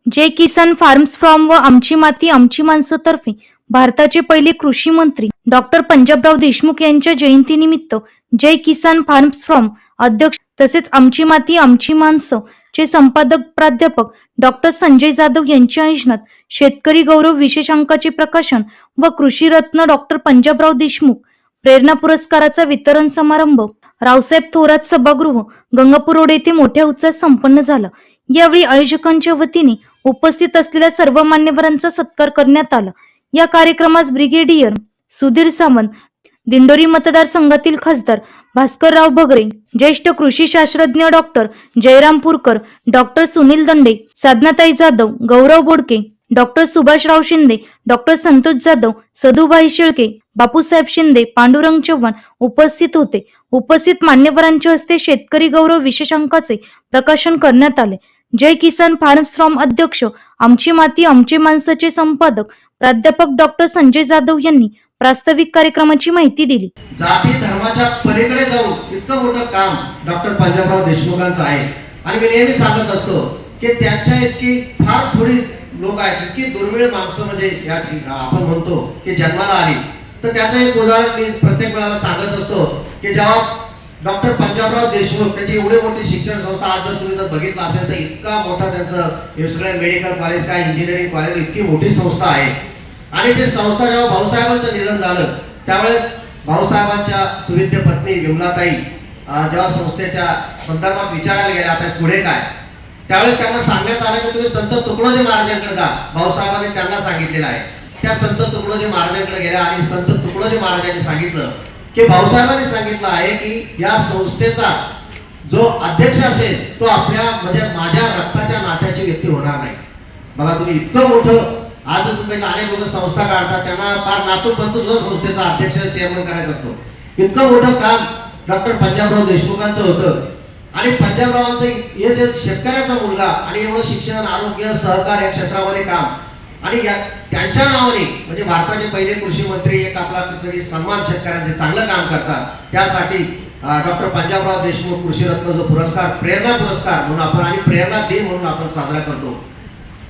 Jai Kisan farms from व आमची माती आमची माणसं तर्फे भारताचे पहिले कृषी मंत्री डॉक्टर पंजाबराव देशमुख यांच्या जयंतीनिमित्त जय किसान फार्म्स फ्रॉम अध्यक्ष तसेच आमची माती आमची माणसं चे संपादक प्राध्यापक डॉक्टर संजय जाधव यांच्या आयोजनात शेतकरी गौरव विशेषांकाचे प्रकाशन व कृषी रत्न डॉक्टर पंजाबराव देशमुख प्रेरणा पुरस्काराचा वितरण समारंभ रावसाहेब थोरात सभागृह गंगापूर रोड येथे मोठ्या उत्साहात संपन्न झाला। यावेळी आयोजकांच्या वतीने उपस्थित असलेल्या सर्व मान्यवरांचा सत्कार करण्यात आला। या कार्यक्रमास ब्रिगेडियर सुधीर सावंत, दिंडोरी मतदारसंघातील खासदार भास्करराव भगरे, ज्येष्ठ कृषी शास्त्रज्ञ डॉक्टर जयराम पुरकर, डॉक्टर सुनील दंडे, साधनाताई जाधव, गौरव बोडके, डॉक्टर सुभाषराव शिंदे, डॉक्टर संतोष जाधव, सधुभाई शेळके, बापूसाहेब शिंदे, पांडुरंग चव्हाण उपस्थित होते। उपस्थित मान्यवरांच्या हस्ते शेतकरी गौरव विशेषांकाचे प्रकाशन करण्यात आले। जय किसान फार्म्स फ्रॉम अध्यक्ष आमची माती आमचे माणसाचे संपादक प्राध्यापक डॉक्टर संजय जाधव यांनी प्रास्ताविक कार्यक्रमाची माहिती दिली। जाती धर्माच्या पलीकडे जाऊन इतकं मोठं काम डॉक्टर पंजाबराव देशमुखांचं आहे आणि मी नेहमी सांगत असतो की त्यांच्या इतकी फार थोडी लोक आहेत, इतकी दुर्मिळ माणसं म्हणजे आपण म्हणतो की जन्माला आली। तर त्याचं एक उदाहरण मी प्रत्येक वेळेला सांगत असतो की जेव्हा डॉक्टर पंजाबराव देशमुख त्याची एवढी मोठी शिक्षण संस्था आज जर तुम्ही जर बघितलं असेल तर इतका मोठा त्यांचं सगळं मेडिकल कॉलेज काय इंजिनिअरिंग कॉलेज इतकी मोठी संस्था आहे आणि ते संस्था जेव्हा भाऊसाहेबांचं निधन झालं त्यावेळेस भाऊसाहेबांच्या सुविद्य पत्नी विमलाताई जेव्हा संस्थेच्या संदर्भात विचारायला गेल्या आता पुढे काय, त्यावेळेस त्यांना सांगण्यात आलं की तुम्ही संत तुकडोजी महाराजांकडे जा। भाऊसाहेबांनी त्यांना सांगितलेलं आहे, त्या संत तुकडोजी महाराजांकडे गेल्या आणि संत तुकडोजी महाराजांनी सांगितलं की भाऊसाहेबांनी सांगितलं आहे की या संस्थेचा जो अध्यक्ष असेल तो आपल्या म्हणजे माझ्या रक्ताच्या नात्याची व्यक्ती होणार नाही। बघा तुम्ही इतकं मोठं आज तुम्ही अनेक लोक संस्था काढतात त्यांना फार नातू बंधू सुद्धा संस्थेचा अध्यक्ष चेअरमन करायचा असतो। इतकं मोठं काम डॉक्टर पंजाबराव देशमुखांचं होतं आणि पंजाबरावांचं हे जे शेतकऱ्याचा मुलगा आणि एवढं शिक्षण आरोग्य सहकार या क्षेत्रामध्ये काम आणि त्यांच्या नावाने म्हणजे भारताचे पहिले कृषी मंत्री एक आपला तरी सन्मान शेतकऱ्यांचे चांगलं काम करतात त्यासाठी डॉक्टर पंजाबराव देशमुख कृषी रत्न जो पुरस्कार प्रेरणा पुरस्कार म्हणून आपण आणि प्रेरणा दिन म्हणून आपण साजरा करतो।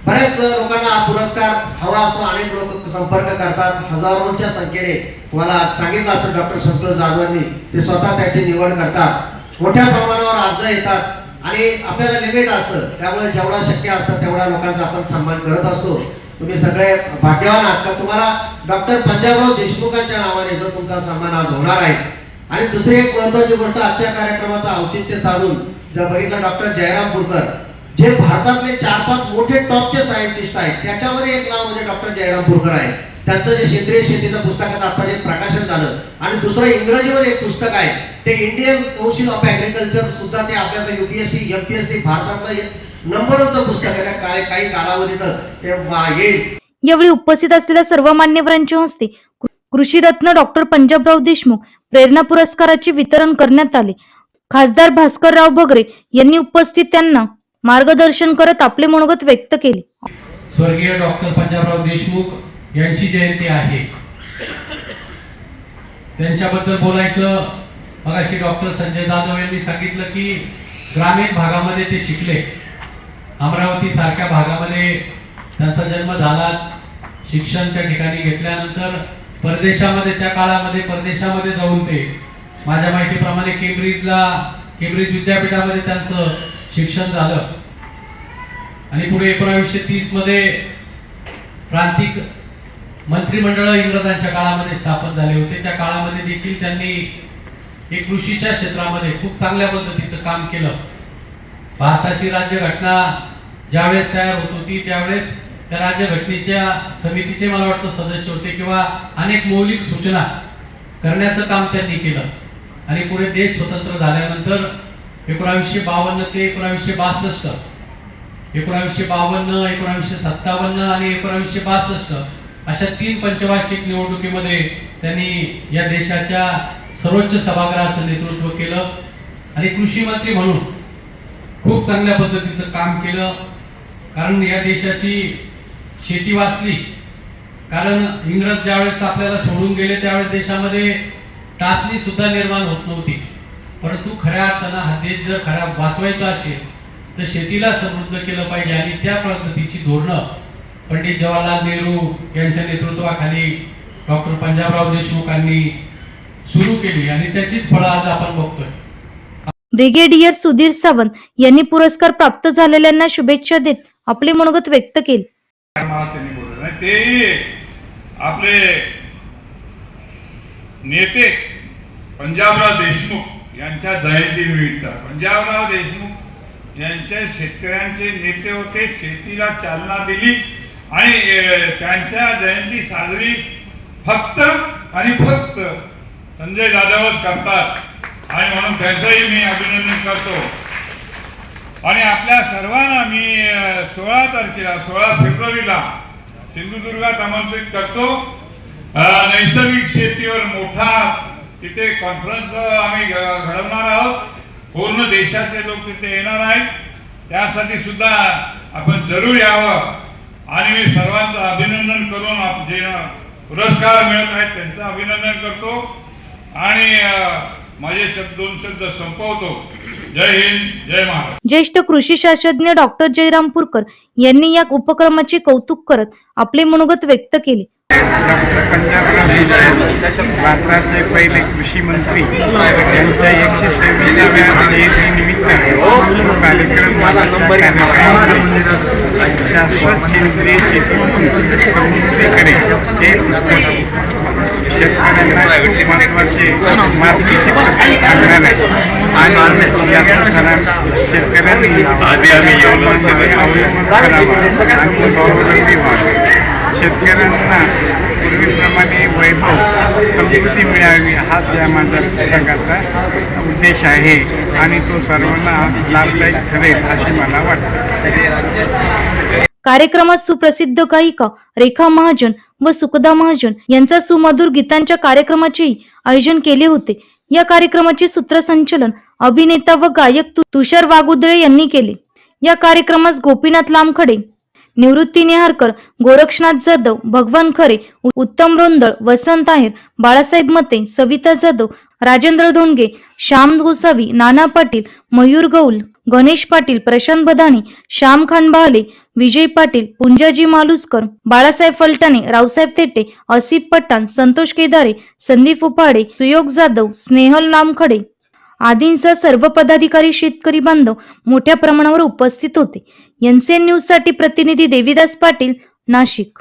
बरेच लोकांना हा पुरस्कार हवा असतो, अनेक लोक संपर्क करतात, हजारोंच्या संख्येने तुम्हाला सांगितलं असेल डॉक्टर संतोष जाधवांनी ते स्वतः त्याची निवड करतात, मोठ्या प्रमाणावर अर्ज येतात आणि आपल्याला लिमिट असतं त्यामुळे जेवढा शक्य असतं तेवढ्या लोकांचा आपण सन्मान करत असतो। तुम्ही सगळे भाग्यवान आहात का तुम्हाला डॉक्टर पंजाबराव देशमुखांच्या नावाने जो तुमचा सन्मान आज होणार आहे। आणि दुसरी एक महत्त्वाची गोष्ट आजच्या कार्यक्रमाचं औचित्य साधून जर बघितलं डॉक्टर जयराम पुरकर जे भारतातले 4-5 मोठे टॉपचे सायंटिस्ट आहेत त्याच्यामध्ये एक नाव म्हणजे डॉक्टर जयराम पुरकर आहे। त्यांचं जे सेंद्रिय शेतीचं पुस्तकाचं आता जे प्रकाशन झालं आणि दुसरं इंग्रजीमध्ये एक पुस्तक आहे ते इंडियन काउन्सिल ऑफ ॲग्रिकल्चर सुद्धा ते अभ्यास UPSC MPSC भारतातलं नंबर 1चं पुस्तक आहे, काही कालावधीतच ते येईल। यावेळी उपस्थित असलेल्या सर्व मान्यवरांच्या हस्ते कृषी रत्न डॉक्टर पंजाबराव देशमुख प्रेरणा पुरस्काराचे वितरण करण्यात आले। खासदार भास्करराव भगरे यांनी उपस्थित त्यांना मार्गदर्शन करत आपले मनोगत व्यक्त केले। स्वर्गीय डॉक्टर पंजाबराव देशमुख यांची जयंती आहे, त्यांच्याबद्दल बोलायचं मगाशी डॉक्टर संजय जाधव यांनी सांगितलं की ग्रामीण भागामध्ये ते शिकले, अमरावती सारख्या भागामध्ये त्यांचा जन्म झाला, शिक्षण त्या ठिकाणी घेतल्यानंतर परदेशामध्ये त्या काळामध्ये परदेशामध्ये जाऊन ते माझ्या माहितीप्रमाणे केम्ब्रिज विद्यापीठामध्ये त्यांचं शिक्षण झालं आणि पुढे 1930 मध्ये प्रांतिक मंत्रिमंडळ इंग्रजांच्या काळामध्ये स्थापन झाले होते। त्या काळामध्ये देखील त्यांनी एक कृषीच्या क्षेत्रामध्ये खूप चांगल्या पद्धतीचं काम केलं। भारताची राज्यघटना ज्यावेळेस तयार होत होती त्यावेळेस त्या राज्यघटनेच्या समितीचे मला वाटतं सदस्य होते किंवा अनेक मौलिक सूचना करण्याचं काम त्यांनी केलं आणि पुढे देश स्वतंत्र झाल्यानंतर 1952 ते 1962 1952 1957 आणि 1962 अशा 3 पंचवार्षिक निवडणुकीमध्ये त्यांनी या देशाच्या सर्वोच्च सभागृहाचं नेतृत्व केलं आणि कृषी मंत्री म्हणून खूप चांगल्या पद्धतीचं काम केलं। कारण या देशाची शेती वाचली, कारण इंग्रज ज्यावेळेस आपल्याला सोडून गेले त्यावेळेस देशामध्ये टाचणी सुद्धा निर्माण होत नव्हती, परंतु खऱ्या अर्थानं हा देश जर खरा वाचवायचा असेल तर शेतीला समृद्ध केलं पाहिजे आणि त्या पद्धतीची धोरणं पंडित जवाहरलाल नेहरू यांच्या नेतृत्वाखाली डॉक्टर पंजाबराव देशमुखांनी सुरू केली आणि त्याचीच फळं आज आपण बघतोय. ब्रिगेडियर सुधीर सावंत यांनी पुरस्कार प्राप्त झालेल्यांना शुभेच्छा देत आपले मनोगत व्यक्त केले. तेही आपले नेते पंजाबराव देशमुख यांच्या जयंतीनिमित्त. पंजाबराव देशमुख यांचे शेतकऱ्यांचे नेते होते, शेतीला चालना दिली आणि त्यांच्या जयंती साजरी फक्त आणि फक्त संजय जाधवच करतात आणि म्हणून त्यांचंही मी अभिनंदन करतो. आणि आपल्या सर्वांना मी 16 फेब्रुवारीला सिंधुदुर्गात आमंत्रित करतो. नैसर्गिक शेतीवर मोठा तिथे कॉन्फरन्स आम्ही घडवणार आहोत. पूर्ण देशाचे लोक तिथे येणार आहेत. त्यासाठी सुद्धा आपण जरूर यावं आणि मी सर्वांचं अभिनंदन करून जे पुरस्कार मिळत आहेत त्यांचं अभिनंदन करतो आणि माझे दोन शब्द संपवतो. जय हिंद, जय महाराष्ट्र. ज्येष्ठ कृषी शास्त्रज्ञ डॉक्टर जयराम पुरकर यांनी या उपक्रमाचे कौतुक करत आपले मनोगत व्यक्त केले. डॉक्टर पंजाबराव देशमुख भारताचे पहिले कृषी मंत्री यांच्या 126व्या जयंतीनिमित्त कार्यक्रम शाश्वत सेंद्रिय शेती समृद्धीकडे हे पुस्तक शेतकऱ्यांना खूप महत्त्वाचे मार्गदर्शक ठरणार आहे आणि यानुसार शेतकऱ्यांनी अवलंबून करावा आणि स्वावलंबी व्हावे. शेतकऱ्यांना पूर्वीप्रमाणे वैभव समृद्धी मिळावी हाच या माझ्या पुस्तकाचा उद्देश आहे आणि तो सर्वांना लाभदायक ठरेल असे मला वाटते. कार्यक्रमात सुप्रसिद्ध गायिका रेखा महाजन व सुखदा महाजन यांचा सुमधुर गीतांच्या कार्यक्रमाचेही आयोजन केले होते. या कार्यक्रमाचे सूत्रसंचालन अभिनेता व गायक तुषार वागुदळे यांनी केले. या कार्यक्रमास गोपीनाथ लामखडे, निवृत्ती नेहारकर, गोरक्षनाथ जाधव, भगवान खरे, उत्तम रोंदळ, वसंत आहेर, बाळासाहेब मते, सविता जाधव, राजेंद्र धोंडगे, श्याम गोसावी, नाना पाटील, मयूर गौल, गणेश पाटील, प्रशांत बदाणी, श्याम खांडबाले, विजय पाटील, पुंजाजी मालुसकर, बाळासाहेब फलटाणे, रावसाहेब थेटे, असिफ पठाण, संतोष केदारे, संदीप उपाडे, सुयोग जाधव, स्नेहल लामखडे आदींसह सर्व पदाधिकारी, शेतकरी बांधव मोठ्या प्रमाणावर उपस्थित होते. एनसीएन न्यूज साठी प्रतिनिधी देविदास पाटील, नाशिक.